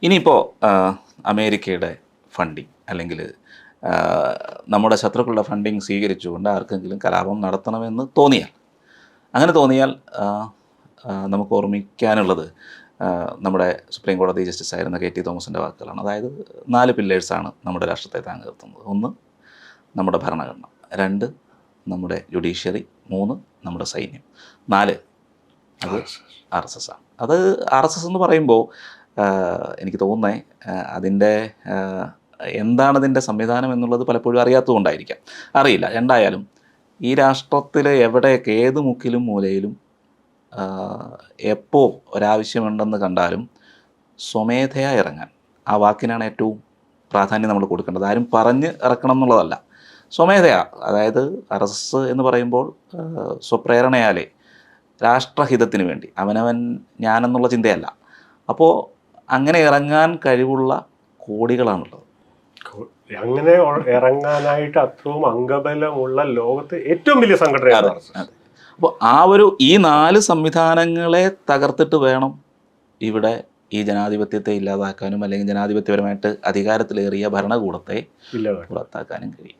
ഇനിയിപ്പോൾ അമേരിക്കയുടെ ഫണ്ടിങ് അല്ലെങ്കിൽ നമ്മുടെ ശത്രുക്കളുടെ ഫണ്ടിങ് സ്വീകരിച്ചുകൊണ്ട് ആർക്കെങ്കിലും കലാപം നടത്തണമെന്ന് തോന്നിയാൽ, അങ്ങനെ തോന്നിയാൽ നമുക്ക് ഓർമ്മിക്കാനുള്ളത് നമ്മുടെ സുപ്രീം കോടതി ജസ്റ്റിസ് ആയിരുന്ന KT തോമസിൻ്റെ വാക്കുകളാണ്. അതായത് 4 പില്ലേഴ്സാണ് നമ്മുടെ രാഷ്ട്രത്തെ താങ്ങി നിർത്തുന്നത്. 1 നമ്മുടെ ഭരണഘടന, 2 നമ്മുടെ ജുഡീഷ്യറി, 3 നമ്മുടെ സൈന്യം, 4 അത് RSS ആണ്. അത് RSS എന്ന് പറയുമ്പോൾ എനിക്ക് തോന്നുന്നത് അതിൻ്റെ എന്താണ് അതിൻ്റെ സംവിധാനം എന്നുള്ളത് പലപ്പോഴും അറിയാത്തതുകൊണ്ടായിരിക്കാം, അറിയില്ല. എന്തായാലും ഈ രാഷ്ട്രത്തിൽ എവിടെയൊക്കെ ഏത് മുക്കിലും മൂലയിലും എപ്പോൾ ഒരാവശ്യമുണ്ടെന്ന് കണ്ടാലും സ്വമേധയാ ഇറങ്ങാൻ, ആ വാക്കിനാണ് ഏറ്റവും പ്രാധാന്യം നമ്മൾ കൊടുക്കേണ്ടത്. ആരും പറഞ്ഞ് ഇറക്കണം എന്നുള്ളതല്ല, സ്വമേധയാ. അതായത് RSS എന്ന് പറയുമ്പോൾ സ്വപ്രേരണയാലേ രാഷ്ട്രഹിതത്തിന് വേണ്ടി അവനവൻ ഞാനെന്നുള്ള ചിന്തയല്ല. അപ്പോൾ അങ്ങനെ ഇറങ്ങാൻ കഴിവുള്ള കോടികളാണുള്ളത്. അങ്ങനെ ഇറങ്ങാനായിട്ട് അത്രയും അംഗബലമുള്ള ലോകത്ത് ഏറ്റവും വലിയ സംഘടനയാണ്. അപ്പോൾ ഈ 4 സംവിധാനങ്ങളെ തകർത്തിട്ട് വേണം ഇവിടെ ഈ ജനാധിപത്യത്തെ ഇല്ലാതാക്കാനും അല്ലെങ്കിൽ ജനാധിപത്യപരമായിട്ട് അധികാരത്തിലേറിയ ഭരണകൂടത്തെ പുറത്താക്കാനും കഴിയും.